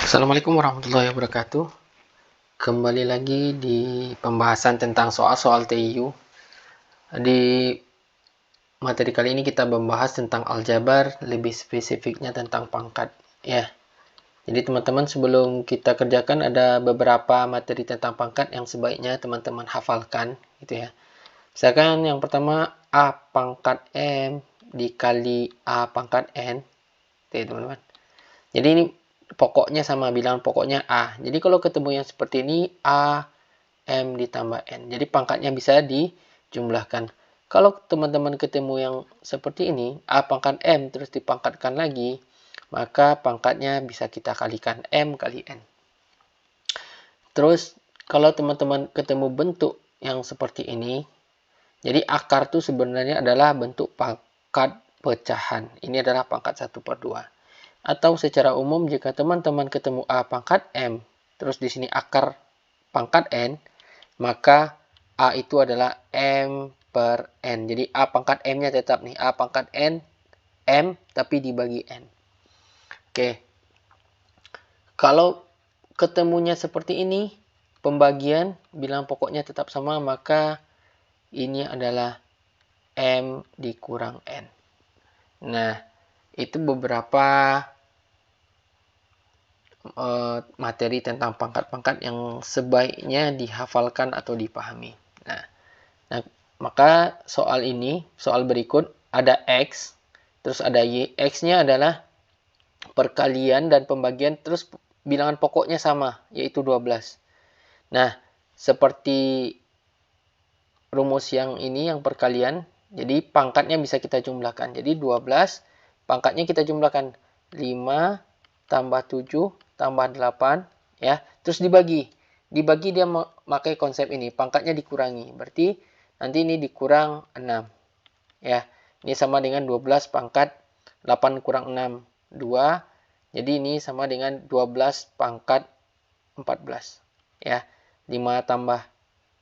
Assalamualaikum warahmatullahi wabarakatuh. Kembali lagi di pembahasan tentang soal-soal TIU. Di materi kali ini kita membahas tentang aljabar, lebih spesifiknya tentang pangkat. Ya, jadi teman-teman sebelum kita kerjakan ada beberapa materi tentang pangkat yang sebaiknya teman-teman hafalkan, gitu ya. Misalkan yang pertama A pangkat M dikali A pangkat N, gitu teman-teman. Jadi ini pokoknya sama, bilangan pokoknya A. Jadi kalau ketemu yang seperti ini, A, M ditambah N. Jadi pangkatnya bisa dijumlahkan. Kalau teman-teman ketemu yang seperti ini, A pangkat M terus dipangkatkan lagi, maka pangkatnya bisa kita kalikan M kali N. Terus kalau teman-teman ketemu bentuk yang seperti ini, jadi akar itu sebenarnya adalah bentuk pangkat pecahan. Ini adalah pangkat 1/2. Atau secara umum jika teman-teman ketemu A pangkat M, terus di sini akar pangkat N, maka A itu adalah M per N. Jadi A pangkat M-nya tetap nih, A pangkat N, M, tapi dibagi N. Oke. Kalau ketemunya seperti ini, pembagian bilangan pokoknya tetap sama, maka ini adalah M dikurang N. Nah, itu beberapa materi tentang pangkat-pangkat yang sebaiknya dihafalkan atau dipahami. Nah, maka soal ini, soal berikut ada X, terus ada Y. X-nya adalah perkalian dan pembagian, terus bilangan pokoknya sama, yaitu 12. Nah, seperti rumus yang ini, yang perkalian, jadi pangkatnya bisa kita jumlahkan. Jadi 12, pangkatnya kita jumlahkan 5 tambah 7 tambah 8, ya. Terus dibagi. Dibagi dia memakai konsep ini, pangkatnya dikurangi. Berarti nanti ini dikurang 6. Ya. Ini sama dengan 12 pangkat 8 kurang 6, 2. Jadi ini sama dengan 12 pangkat 14. Ya. 5 tambah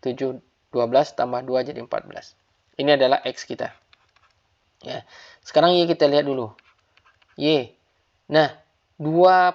7, 12 tambah 2 jadi 14. Ini adalah X kita. Ya. Sekarang Y kita lihat dulu. Y. Nah, 2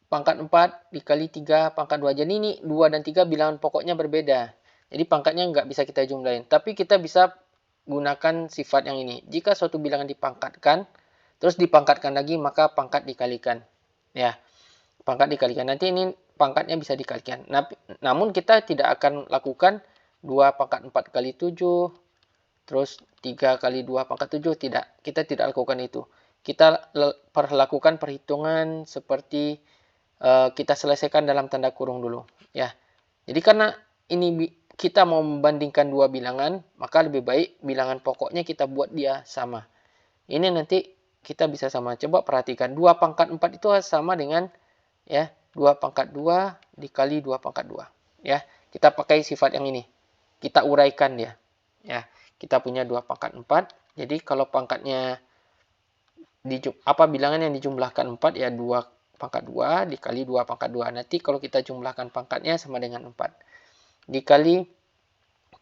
pangkat 4 dikali 3 pangkat 2. Jadi ini 2 dan 3 bilangan pokoknya berbeda. Jadi pangkatnya nggak bisa kita jumlahin. Tapi kita bisa gunakan sifat yang ini. Jika suatu bilangan dipangkatkan, terus dipangkatkan lagi, maka pangkat dikalikan. Ya, pangkat dikalikan. Nanti ini pangkatnya bisa dikalikan. Namun kita tidak akan lakukan 2 pangkat 4 kali 7, terus 3 kali 2 pangkat 7. Tidak, kita tidak lakukan itu. Kita lakukan perhitungan seperti kita selesaikan dalam tanda kurung dulu, ya. Jadi karena ini kita mau membandingkan dua bilangan, maka lebih baik bilangan pokoknya kita buat dia sama. Ini nanti kita bisa sama. Coba perhatikan, 2 pangkat 4 itu sama dengan, ya, 2 pangkat 2 dikali 2 pangkat 2. Ya, kita pakai sifat yang ini. Kita uraikan dia. Ya, kita punya 2 pangkat 4. Jadi kalau pangkatnya bilangan yang dijumlahkan 4, ya 2 pangkat 2 dikali 2 pangkat 2. Nanti kalau kita jumlahkan pangkatnya sama dengan 4. Dikali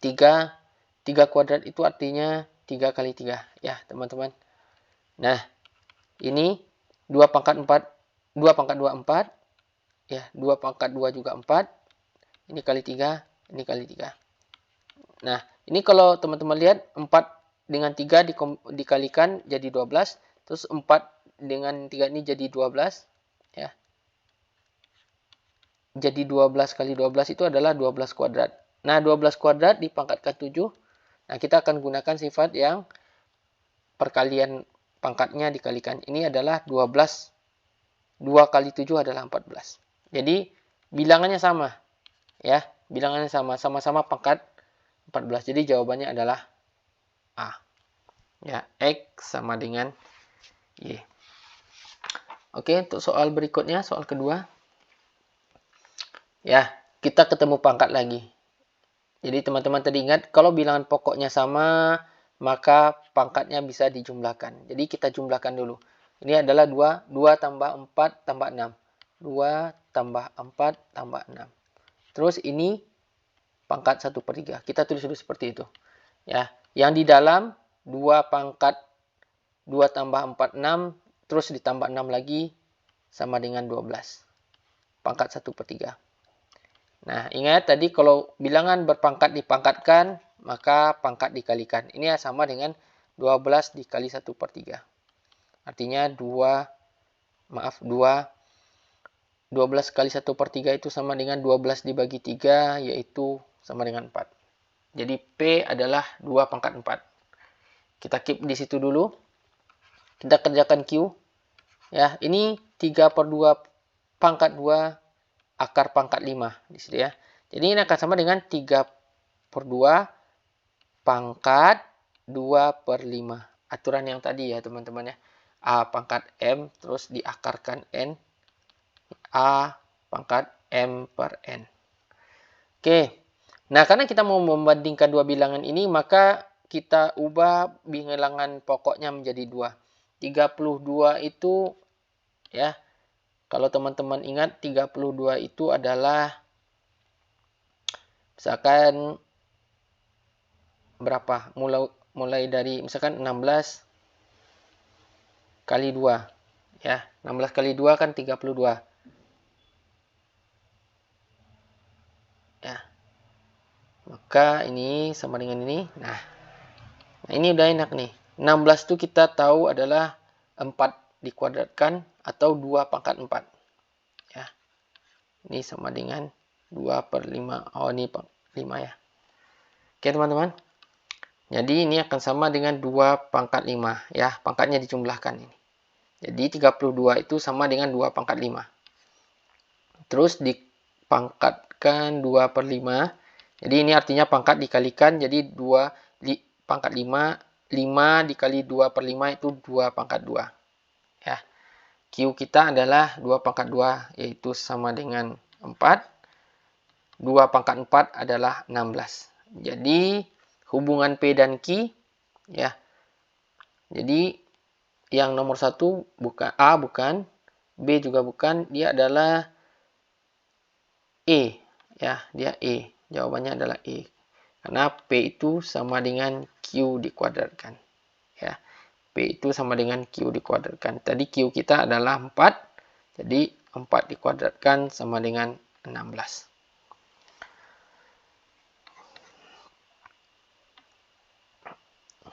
3, 3 kuadrat itu artinya 3 kali 3. Ya, teman-teman. Nah, ini 2 pangkat 4, 2 pangkat 2, 4. Ya, 2 pangkat 2 juga 4. Ini kali 3, ini kali 3. Nah, ini kalau teman-teman lihat, 4 dengan 3 dikalikan jadi 12. Terus 4 dengan 3 ini jadi 12. Ya. Jadi 12 kali 12 itu adalah 12 kuadrat. Nah, 12 kuadrat dipangkatkan 7. Nah, kita akan gunakan sifat yang perkalian pangkatnya dikalikan. Ini adalah 12. 2 kali 7 adalah 14. Jadi, bilangannya sama. Ya, bilangannya sama. Sama-sama pangkat 14. Jadi, jawabannya adalah A. Ya, X sama dengan Y. Oke, untuk soal berikutnya, soal kedua. Ya, kita ketemu pangkat lagi. Jadi teman-teman tadi ingat, kalau bilangan pokoknya sama, maka pangkatnya bisa dijumlahkan. Jadi kita jumlahkan dulu. Ini adalah 2. 2 tambah 4 tambah 6. 2 tambah 4 tambah 6. Terus ini pangkat 1/3. Kita tulis dulu seperti itu. Ya, yang di dalam 2 pangkat 2 tambah 4, 6. Terus ditambah 6 lagi sama dengan 12. pangkat 1/3. Nah, ingat tadi kalau bilangan berpangkat dipangkatkan, maka pangkat dikalikan. Ini sama dengan 12 dikali 1/3. Artinya 12 kali 1/3 itu sama dengan 12 dibagi 3, yaitu sama dengan 4. Jadi P adalah 2 pangkat 4. Kita keep di situ dulu. Kita kerjakan Q. Ya, ini 3/2 pangkat 2 akar pangkat 5 di situ ya. Jadi ini akan sama dengan 3/2 pangkat 2/5. Aturan yang tadi ya teman-teman ya. A pangkat M terus diakarkan N. A pangkat M per N. Oke. Nah, karena kita mau membandingkan dua bilangan ini, maka kita ubah bilangan pokoknya menjadi 2. 32 itu ya, kalau teman-teman ingat 32 itu adalah misalkan berapa? Mulai dari misalkan 16 kali 2. Ya, 16 kali 2 kan 32. Ya. Maka ini sama dengan ini. Nah, ini udah enak nih. 16 itu kita tahu adalah 4 dikuadratkan atau 2 pangkat 4. Ya. Ini sama dengan 2/5. Oh, ini 5 ya. Oke, teman-teman. Jadi ini akan sama dengan 2 pangkat 5. Ya, pangkatnya dijumlahkan ini. Jadi 32 itu sama dengan 2 pangkat 5. Terus dipangkatkan 2/5. Jadi ini artinya pangkat dikalikan. Jadi 2 pangkat 5. 5 dikali 2/5 itu 2 pangkat 2. Ya. Q kita adalah 2 pangkat 2, yaitu sama dengan 4. 2 pangkat 4 adalah 16. Jadi hubungan P dan Q, ya. Jadi yang nomor 1 bukan A, bukan B juga bukan, dia adalah E, ya, dia E. Jawabannya adalah E. Karena P itu sama dengan Q dikuadratkan. Ya. P itu sama dengan Q dikuadratkan. Tadi Q kita adalah 4. Jadi 4 dikuadratkan sama dengan 16.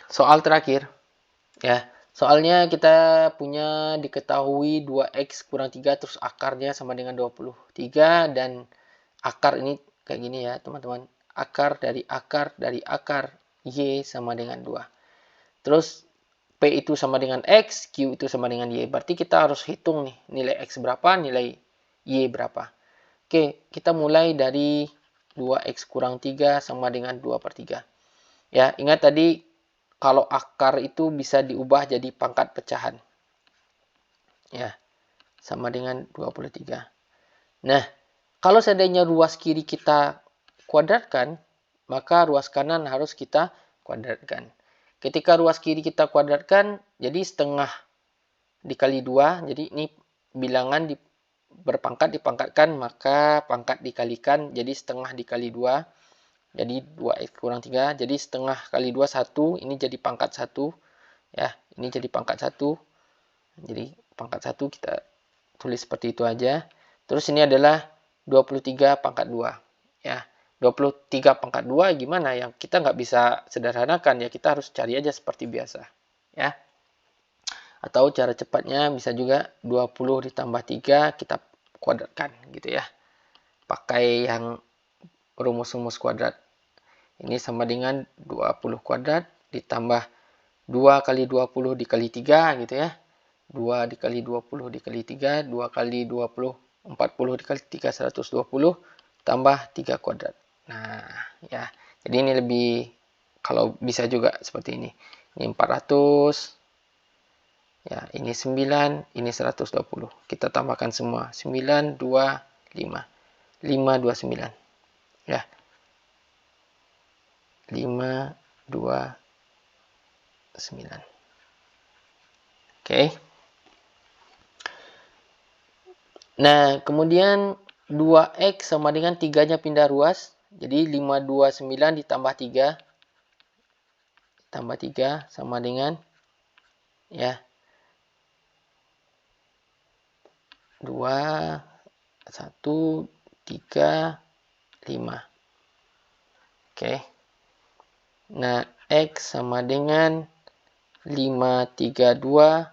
Soal terakhir. Ya. Soalnya kita punya diketahui 2x kurang 3 terus akarnya sama dengan 23 dan akar ini kayak gini ya teman-teman. Akar dari akar Y sama dengan 2. Terus P itu sama dengan X, Q itu sama dengan Y. Berarti kita harus hitung nih nilai X berapa, nilai Y berapa. Oke, kita mulai dari 2x kurang 3 sama dengan 2/3. Ya, ingat tadi kalau akar itu bisa diubah jadi pangkat pecahan. Ya, sama dengan 23. Nah, kalau seandainya ruas kiri kita kuadratkan, maka ruas kanan harus kita kuadratkan. Ketika ruas kiri kita kuadratkan, jadi setengah dikali 2. Jadi ini bilangan berpangkat dipangkatkan, maka pangkat dikalikan. Jadi setengah dikali 2. Jadi 2x kurang 3. Jadi setengah kali 2, 1. Ini jadi pangkat 1. Ya, ini jadi pangkat 1. Jadi pangkat 1 kita tulis seperti itu aja. Terus ini adalah 23 pangkat 2. Ya, 23 pangkat 2 gimana ya? Kita nggak bisa sederhanakan ya. Kita harus cari aja seperti biasa. Ya. Atau cara cepatnya bisa juga 20 ditambah 3 kita kuadratkan gitu ya. Pakai yang rumus-rumus kuadrat. Ini sama dengan 20 kuadrat ditambah 2 kali 20 dikali 3 gitu ya. 2 dikali 20 dikali 3, 2 kali 20, 40 dikali 3, 120, tambah 3 kuadrat. Nah, ya. Jadi ini lebih, kalau bisa juga seperti ini. Ini 400, ya, ini 9, ini 120. Kita tambahkan semua. 9, 2, 5. 5, 2, 9. Ya. 5, 2, 9. Oke. Nah, kemudian 2x sama dengan 3-nya pindah ruas. Jadi 529 ditambah 3. Tambah 3 sama dengan ya 2, 1, 3, 5. Oke. Nah, X sama dengan 532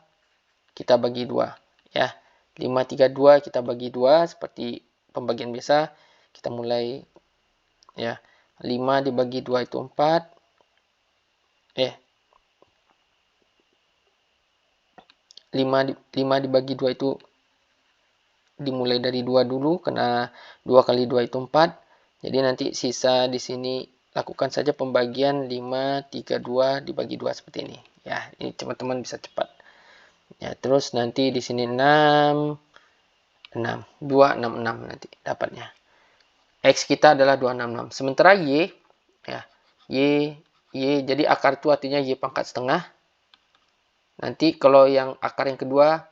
kita bagi 2. Ya, 532 kita bagi 2 seperti pembagian biasa. Kita mulai ya. 5 dibagi 2 itu 4. 5 dibagi 2 itu dimulai dari 2 dulu, karena 2 kali 2 itu 4. Jadi nanti sisa di sini lakukan saja pembagian 532 dibagi 2 seperti ini. Ya, ini teman-teman bisa cepat. Ya, terus nanti di sini 6, 266 nanti dapatnya. X kita adalah 266. Sementara Y, ya, Y, jadi akar itu artinya Y pangkat setengah. Nanti kalau yang akar yang kedua,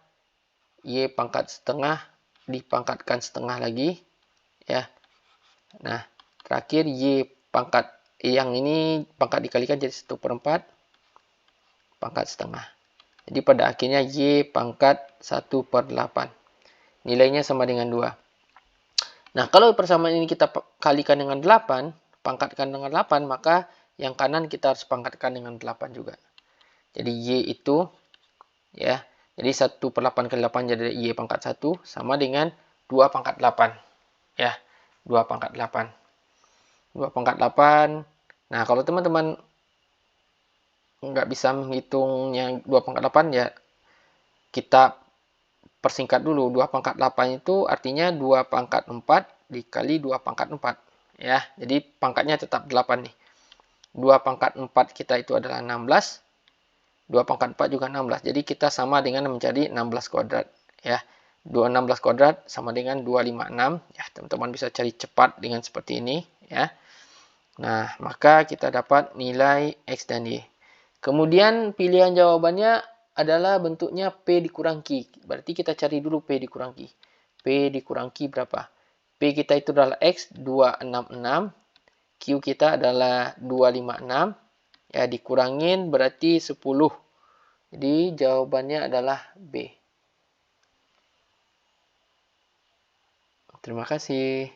Y pangkat setengah dipangkatkan setengah lagi, ya. Nah, terakhir Y pangkat yang ini pangkat dikalikan jadi 1/4 pangkat setengah. Jadi pada akhirnya Y pangkat 1/8. Nilainya sama dengan 2. Nah, kalau persamaan ini kita kalikan dengan 8, pangkatkan dengan 8, maka yang kanan kita harus pangkatkan dengan 8 juga. Jadi Y itu, ya, jadi 1/8 kali 8 jadi Y pangkat 1 sama dengan 2 pangkat 8. Ya, 2 pangkat 8. 2 pangkat 8. Nah, kalau teman-teman nggak bisa menghitung yang 2 pangkat 8, ya kita persingkat dulu. 2 pangkat 8 itu artinya 2 pangkat 4 dikali 2 pangkat 4. Ya, jadi pangkatnya tetap 8 nih. 2 pangkat 4 kita itu adalah 16. 2 pangkat 4 juga 16. Jadi kita sama dengan mencari 16 kuadrat. Ya, 216 kuadrat sama dengan 256. Ya, teman-teman bisa cari cepat dengan seperti ini. Ya. Nah, maka kita dapat nilai X dan Y. Kemudian pilihan jawabannya adalah bentuknya P dikurang Q. Berarti kita cari dulu P dikurang Q. P dikurang Q berapa? P kita itu adalah X 266. Q kita adalah 256. Ya, dikurangin berarti 10. Jadi jawabannya adalah B. Terima kasih.